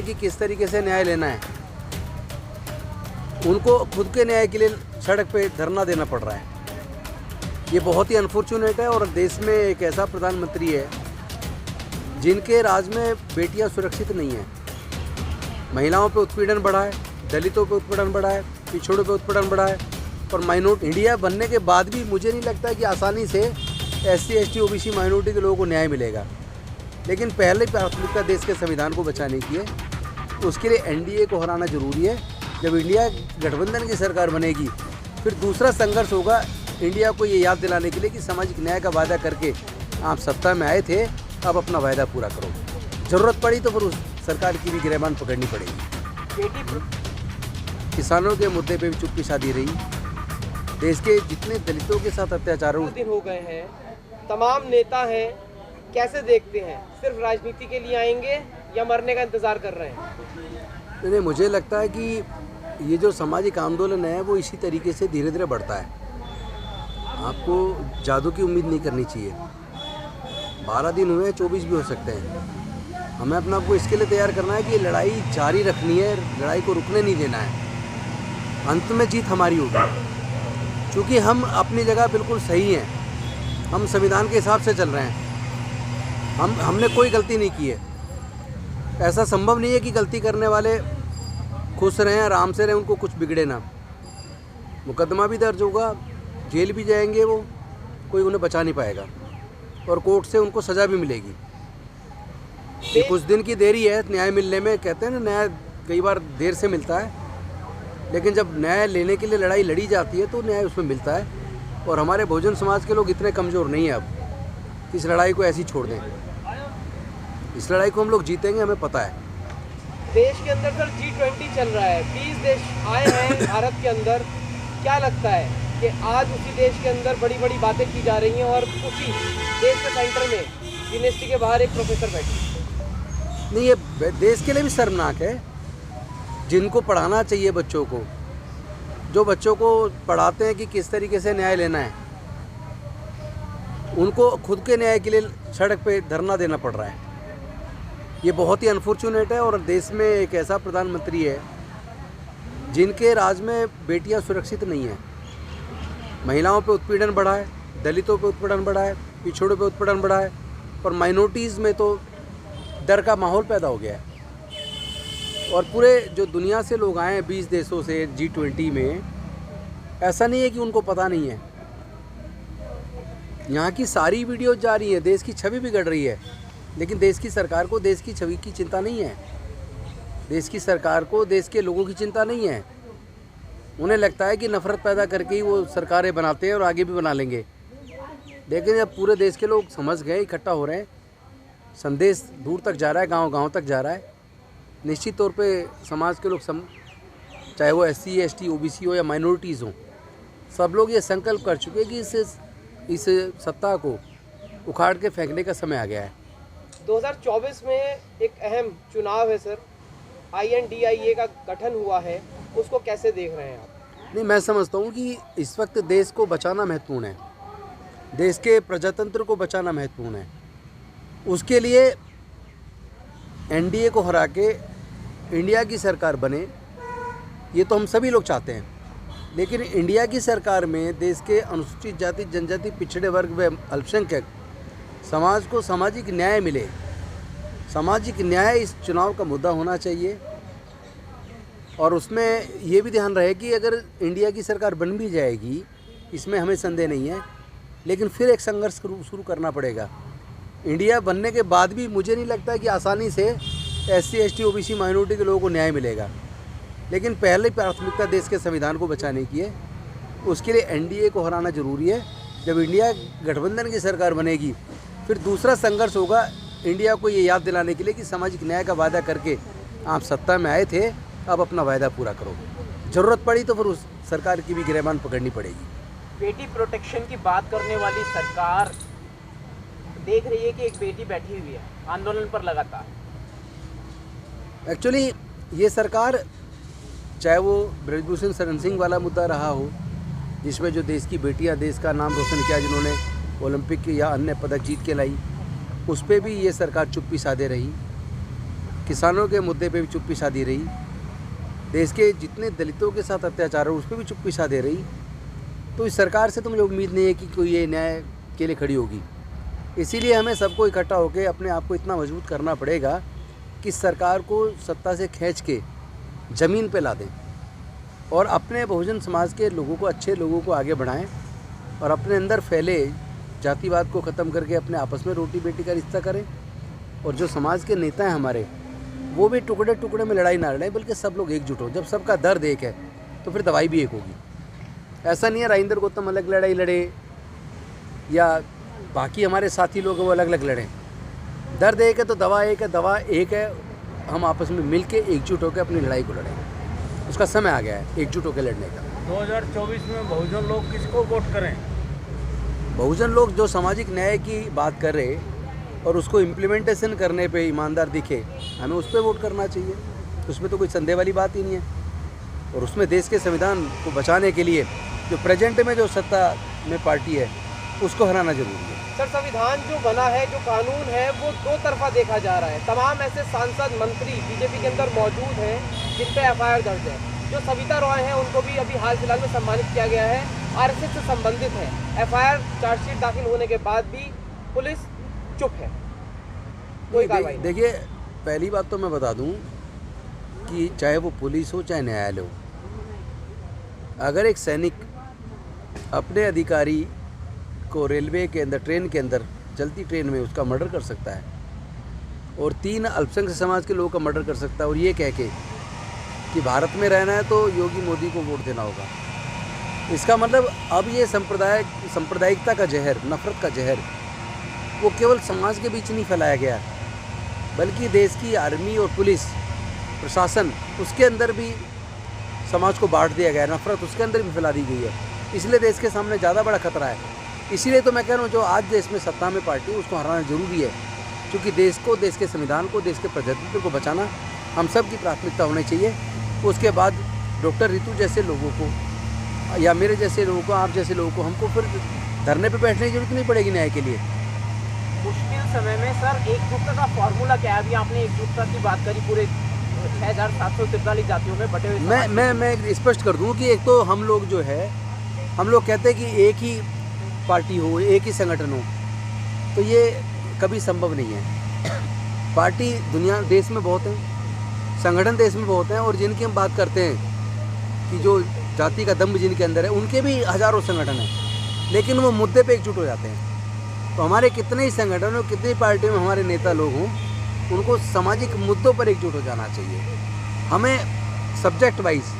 हैं कि किस तरीके से न्याय लेना है, उनको खुद के न्याय के लिए सड़क पे धरना देना पड़ रहा है। ये बहुत ही अनफॉर्चुनेट है। और देश में एक ऐसा प्रधानमंत्री है जिनके राज में बेटियां सुरक्षित नहीं हैं। महिलाओं पे उत्पीड़न बढ़ा है, दलितों पे उत्पीड़न बढ़ा है, पिछड़ों पे उत्पीड़न बढ़ा है। और माइनॉरिटी इंडिया बनने के बाद भी मुझे नहीं लगता कि आसानी से SC ST OBC माइनॉरिटी के लोगों को न्याय मिलेगा। लेकिन पहले प्राथमिकता देश के संविधान को बचाने की है। उसके लिए NDA को हराना जरूरी है। जब इंडिया गठबंधन की सरकार बनेगी, फिर दूसरा संघर्ष होगा इंडिया को ये याद दिलाने के लिए कि सामाजिक न्याय का वादा करके आप सत्ता में आए थे, अब अपना वादा पूरा करो। ज़रूरत पड़ी तो फिर उस सरकार की भी गिरबान पकड़नी पड़ेगी। किसानों के मुद्दे पे भी चुप्पी साधी रही। देश के जितने दलितों के साथ अत्याचारों दिन हो गए हैं, तमाम नेता हैं, कैसे देखते हैं? सिर्फ राजनीति के लिए आएंगे या मरने का इंतजार कर रहे हैं? नहीं, मुझे लगता है कि ये जो सामाजिक आंदोलन है वो इसी तरीके से धीरे धीरे बढ़ता है। आपको जादू की उम्मीद नहीं करनी चाहिए। 12 दिन हुए हैं, 24 भी हो सकते हैं। हमें अपने आप को इसके लिए तैयार करना है कि लड़ाई जारी रखनी है, लड़ाई को रुकने नहीं देना है। अंत में जीत हमारी होगी, क्योंकि हम अपनी जगह बिल्कुल सही हैं। हम संविधान के हिसाब से चल रहे हैं। हमने कोई गलती नहीं की है। ऐसा संभव नहीं है कि गलती करने वाले खुश रहें, आराम से रहें, उनको कुछ बिगड़े ना। मुकदमा भी दर्ज होगा, जेल भी जाएंगे वो, कोई उन्हें बचा नहीं पाएगा और कोर्ट से उनको सज़ा भी मिलेगी। ये कुछ दिन की देरी है न्याय मिलने में। कहते हैं ना, न्याय कई बार देर से मिलता है, लेकिन जब न्याय लेने के लिए लड़ाई लड़ी जाती है तो न्याय उसमें मिलता है। और हमारे बहुजन समाज के लोग इतने कमज़ोर नहीं हैं अब इस लड़ाई को ऐसी छोड़ दें। इस लड़ाई को हम लोग जीतेंगे, हमें पता है। देश के अंदर सर G20 चल रहा है, 20 देश आए हैं भारत के अंदर। क्या लगता है कि आज उसी देश के अंदर बड़ी बड़ी बातें की जा रही हैं और उसी देश के सेंटर में यूनिवर्सिटी के बाहर एक प्रोफेसर बैठे? नहीं, ये देश के लिए भी शर्मनाक है। जिनको पढ़ाना चाहिए बच्चों को, जो बच्चों को पढ़ाते हैं कि किस तरीके से न्याय लेना है, उनको खुद के न्याय के लिए सड़क पे धरना देना पड़ रहा है। ये बहुत ही अनफॉर्चुनेट है। और देश में एक ऐसा प्रधानमंत्री है जिनके राज में बेटियां सुरक्षित नहीं हैं। महिलाओं पे उत्पीड़न बढ़ा है, दलितों पे उत्पीड़न बढ़ा है, पिछड़ों पे उत्पीड़न बढ़ा है। और माइनॉरिटीज़ में तो डर का माहौल पैदा हो गया है। और पूरे जो दुनिया से लोग आए हैं 20 देशों से G20 में, ऐसा नहीं है कि उनको पता नहीं है। यहाँ की सारी वीडियो जा रही है, देश की छवि बिगड़ रही है। लेकिन देश की सरकार को देश की छवि की चिंता नहीं है। देश की सरकार को देश के लोगों की चिंता नहीं है। उन्हें लगता है कि नफरत पैदा करके ही वो सरकारें बनाते हैं और आगे भी बना लेंगे। लेकिन जब पूरे देश के लोग समझ गए, इकट्ठा हो रहे हैं, संदेश दूर तक जा रहा है, गांव-गांव तक जा रहा है, निश्चित तौर पे समाज के लोग चाहे वो SC ST OBC हो या माइनॉरिटीज़ हों, सब लोग ये संकल्प कर चुके हैं कि इस सत्ता को उखाड़ के फेंकने का समय आ गया है। 2024 में एक अहम चुनाव है सर, INDIA का गठन हुआ है, उसको कैसे देख रहे हैं आप? नहीं, मैं समझता हूँ कि इस वक्त देश को बचाना महत्वपूर्ण है। देश के प्रजातंत्र को बचाना महत्वपूर्ण है। उसके लिए NDA को हरा के इंडिया की सरकार बने, ये तो हम सभी लोग चाहते हैं। लेकिन इंडिया की सरकार में देश के अनुसूचित जाति, जनजाति, पिछड़े वर्ग व अल्पसंख्यक समाज को सामाजिक न्याय मिले। सामाजिक न्याय इस चुनाव का मुद्दा होना चाहिए। और उसमें ये भी ध्यान रहे कि अगर इंडिया की सरकार बन भी जाएगी, इसमें हमें संदेह नहीं है, लेकिन फिर एक संघर्ष शुरू करना पड़ेगा। इंडिया बनने के बाद भी मुझे नहीं लगता कि आसानी से SC ST OBC माइनॉरिटी के लोगों को न्याय मिलेगा। लेकिन पहले प्राथमिकता देश के संविधान को बचाने की है। उसके लिए NDA को हराना जरूरी है। जब इंडिया गठबंधन की सरकार बनेगी, फिर दूसरा संघर्ष होगा इंडिया को ये याद दिलाने के लिए कि सामाजिक न्याय का वादा करके आप सत्ता में आए थे, अब अपना वादा पूरा करो। ज़रूरत पड़ी तो फिर उस सरकार की भी गिरबान पकड़नी पड़ेगी। बेटी प्रोटेक्शन की बात करने वाली सरकार देख रही है कि एक बेटी बैठी हुई है आंदोलन पर लगातार। एक्चुअली ये सरकार, चाहे वो ब्रजभूषण शरण सिंह वाला मुद्दा रहा हो, जिसमें जो देश की बेटियां देश का नाम रोशन किया, जिन्होंने ओलंपिक या अन्य पदक जीत के लाई, उस पर भी ये सरकार चुप्पी साधे रही। किसानों के मुद्दे पे भी चुप्पी साधी रही, देश के जितने दलितों के साथ अत्याचार हो उस पर भी चुप्पी साधे रही। तो इस सरकार से तो मुझे उम्मीद नहीं है कि कोई ये न्याय के लिए खड़ी होगी। इसीलिए हमें सबको इकट्ठा होकर अपने आप को इतना मजबूत करना पड़ेगा कि सरकार को सत्ता से खींच के ज़मीन पे ला दें और अपने बहुजन समाज के लोगों को, अच्छे लोगों को आगे बढ़ाएं और अपने अंदर फैले जातिवाद को ख़त्म करके अपने आपस में रोटी बेटी का रिश्ता करें। और जो समाज के नेता हैं हमारे, वो भी टुकड़े टुकड़े में लड़ाई ना लड़ें, बल्कि सब लोग एकजुट हो। जब सबका दर्द एक है तो फिर दवाई भी एक होगी। ऐसा नहीं है राजेंद्र गौतम अलग लड़ाई लड़े या बाकी हमारे साथी लोग हैं वो अलग अलग लड़ें। दर्द एक है तो दवा एक है, दवा एक है। हम आपस में मिल के एकजुट होकर अपनी लड़ाई को लड़ें। उसका समय आ गया है एकजुट होकर लड़ने का। 2024 में बहुजन लोग किसको वोट करें? बहुजन लोग जो सामाजिक न्याय की बात कर रहे और उसको इम्प्लीमेंटेशन करने पे ईमानदार दिखे, हमें उस पर वोट करना चाहिए। उसमें तो कोई संदेह वाली बात ही नहीं है। और उसमें देश के संविधान को बचाने के लिए जो प्रेजेंट में जो सत्ता में पार्टी है उसको हराना जरूरी है। सर, संविधान जो बना है, जो कानून है, वो दो तरफा देखा जा रहा है। तमाम ऐसे सांसद मंत्री बीजेपी के अंदर मौजूद हैं जिन पे एफआईआर दर्ज है। जो सविता रॉय हैं उनको भी अभी हाल फिलहाल में सम्मानित किया गया है, आरएसएस से संबंधित है। एफआईआर चार्जशीट दाखिल होने के बाद भी पुलिस चुप है, कोई कार्रवाई नहीं। देखिए, पहली बात तो मैं बता दूं कि चाहे वो पुलिस हो चाहे न्यायालय हो, अगर एक सैनिक अपने अधिकारी को रेलवे के अंदर, ट्रेन के अंदर, चलती ट्रेन में उसका मर्डर कर सकता है और 3 अल्पसंख्यक समाज के लोगों का मर्डर कर सकता है और ये कह के कि भारत में रहना है तो योगी मोदी को वोट देना होगा, इसका मतलब अब ये सांप्रदायिकता का जहर, नफरत का जहर, वो केवल समाज के बीच नहीं फैलाया गया बल्कि देश की आर्मी और पुलिस प्रशासन, उसके अंदर भी समाज को बांट दिया गया है। नफरत उसके अंदर भी फैला दी गई है। इसलिए देश के सामने ज़्यादा बड़ा खतरा है। इसीलिए तो मैं कह रहा हूँ जो आज देश में सत्ता में पार्टी, उसको हराना जरूरी है, क्योंकि देश को, देश के संविधान को, देश के प्रजातंत्र को बचाना हम सब की प्राथमिकता होनी चाहिए। उसके बाद डॉक्टर रितु जैसे लोगों को या मेरे जैसे लोगों को, आप जैसे लोगों को, हमको फिर धरने पर बैठने की जरूरत नहीं पड़ेगी न्याय के लिए। मुश्किल समय में सर एकजुटता का फॉर्मूला क्या है? अभी आपने एकजुटता की बात करी, पूरे 6743 जातियों में बटे हुए। मैं स्पष्ट कर दूं कि एक तो हम लोग जो है, हम लोग कहते हैं कि एक ही पार्टी हो, एक ही संगठन हो, तो ये कभी संभव नहीं है। पार्टी दुनिया, देश में बहुत हैं, संगठन देश में बहुत हैं, और जिनकी हम बात करते हैं कि जो जाति का दम्भ जिनके अंदर है, उनके भी हज़ारों संगठन हैं, लेकिन वो मुद्दे पे एकजुट हो जाते हैं। तो हमारे कितने ही संगठन हो, कितनी पार्टियों में हमारे नेता लोग हों, उनको सामाजिक मुद्दों पर एकजुट हो जाना चाहिए। हमें सब्जेक्ट वाइज,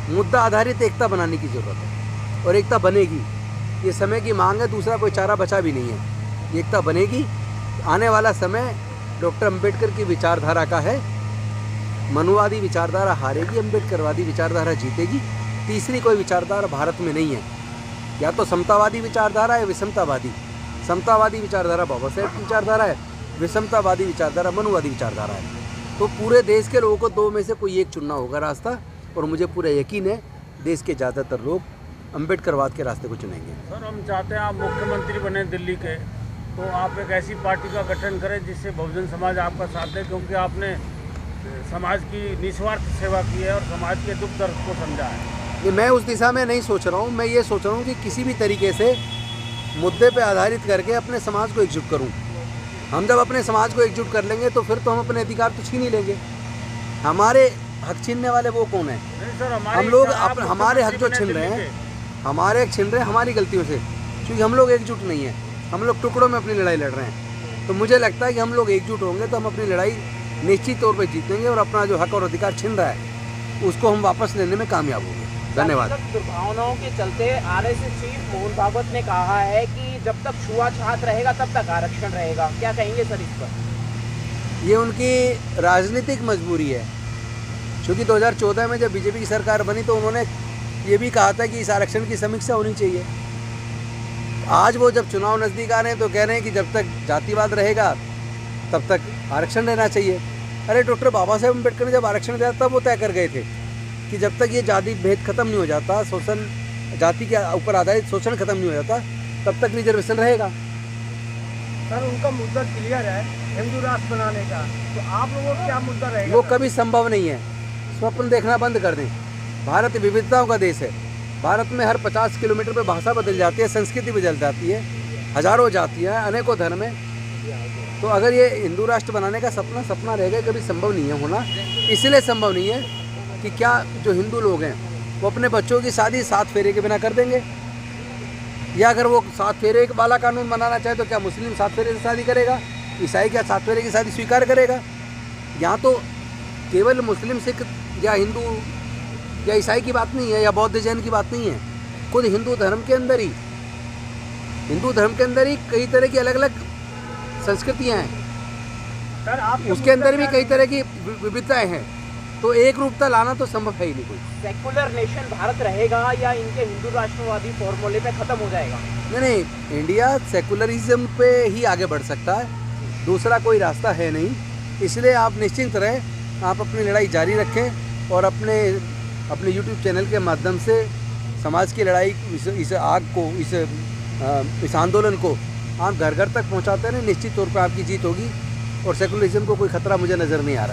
मुद्दा आधारित एकता बनाने की ज़रूरत है और एकता बनेगी। ये समय की मांग है, दूसरा कोई चारा बचा भी नहीं है। ये एकता बनेगी। आने वाला समय डॉक्टर अंबेडकर की विचारधारा का है। मनुवादी विचारधारा हारेगी, अंबेडकरवादी विचारधारा जीतेगी। तीसरी कोई विचारधारा भारत में नहीं है। या तो समतावादी विचारधारा है, विषमतावादी। समतावादी विचारधारा बाबा साहेब की विचारधारा है, विषमतावादी विचारधारा मनुवादी विचारधारा है। तो पूरे देश के लोगों को 2 में से कोई एक चुनना होगा रास्ता, और मुझे पूरा यकीन है देश के ज़्यादातर लोग अंबेडकरवाद के रास्ते को चुनेंगे। सर, हम चाहते हैं आप मुख्यमंत्री बने दिल्ली के, तो आप एक ऐसी पार्टी का गठन करें जिससे बहुजन समाज आपका साथ दे, क्योंकि आपने समाज की निस्वार्थ सेवा की है और समाज के दुख दर्द को समझा है। मैं उस दिशा में नहीं सोच रहा हूँ। मैं ये सोच रहा हूँ कि किसी भी तरीके से मुद्दे पे आधारित करके अपने समाज को एकजुट करूँ। हम जब अपने समाज को एकजुट कर लेंगे तो फिर तो हम अपने अधिकार तो छीन ही लेंगे। हमारे हक छीनने वाले वो कौन है? हम लोग हमारे हक जो छीन रहे हैं, हमारे हक छीन रहे हैं हमारी गलतियों से, क्योंकि हम लोग एकजुट नहीं है। हम लोग टुकड़ों में अपनी लड़ाई लड़ रहे हैं। तो मुझे लगता है कि हम लोग एकजुट होंगे तो हम अपनी लड़ाई निश्चित तौर पर जीतेंगे और अपना जो हक और अधिकार छीन रहा है उसको हम वापस लेने में कामयाब होंगे। धन्यवाद। दुर्भावनाओं के चलते आरएसएस चीफ मोहन भागवत ने कहा है कि जब तक छुआछूत रहेगा तब तक आरक्षण रहेगा। क्या कहेंगे सर इस पर? ये उनकी राजनीतिक मजबूरी है, क्योंकि 2014 में जब बीजेपी की सरकार बनी तो उन्होंने ये भी कहा था कि इस आरक्षण की समीक्षा होनी चाहिए। आज वो जब चुनाव नज़दीक आ रहे हैं तो कह रहे हैं कि जब तक जातिवाद रहेगा तब तक आरक्षण रहना चाहिए। अरे डॉक्टर बाबा साहेब अम्बेडकर ने जब आरक्षण दिया तब वो तय कर गए थे कि जब तक ये जाति भेद खत्म नहीं हो जाता, शोषण, जाति के ऊपर आधारित शोषण खत्म नहीं हो जाता, तब तक रिजर्वेशन रहेगा। सर, उनका मुद्दा क्लियर है हिंदू राष्ट्र बनाने का, तो आप लोगों को क्या मुद्दा रहेगा? वो कभी संभव नहीं है। स्वप्न देखना बंद कर दें। भारत विविधताओं का देश है। भारत में हर 50 किलोमीटर पे भाषा बदल जाती है, संस्कृति बदल जाती है, हजारों जातियाँ, अनेकों धर्म है। तो अगर ये हिंदू राष्ट्र बनाने का सपना रहेगा, कभी संभव नहीं है होना। इसलिए संभव नहीं है कि क्या जो हिंदू लोग हैं वो अपने बच्चों की शादी 7 फेरे के बिना कर देंगे, या अगर वो 7 फेरे वाला कानून बनाना चाहे तो क्या मुस्लिम 7 फेरे से शादी करेगा, ईसाई क्या 7 फेरे की शादी स्वीकार करेगा? यहाँ तो केवल मुस्लिम, सिख या हिंदू या ईसाई की बात नहीं है, या बौद्ध जैन की बात नहीं है। खुद हिंदू धर्म के अंदर ही कई तरह की अलग अलग संस्कृतियाँ हैं। सर आप उसके अंदर भी कई तरह की विविधताएं हैं। तो एक रूपता लाना तो संभव है ही नहीं कोई। सेकुलर नेशन भारत रहेगा या इनके हिंदू राष्ट्रवादी फॉर्मूले पे खत्म हो जाएगा? नहीं, इंडिया सेकुलरिज्म पे ही आगे बढ़ सकता है, दूसरा कोई रास्ता है नहीं। इसलिए आप निश्चिंत रहें, आप अपनी लड़ाई जारी रखें और अपने YouTube चैनल के माध्यम से समाज की लड़ाई, इस आग को, इस आंदोलन को आप घर घर तक पहुंचाते रहें। निश्चित तौर पर आपकी जीत होगी और सेकुलरिज्म को कोई खतरा मुझे नज़र नहीं आ रहा है।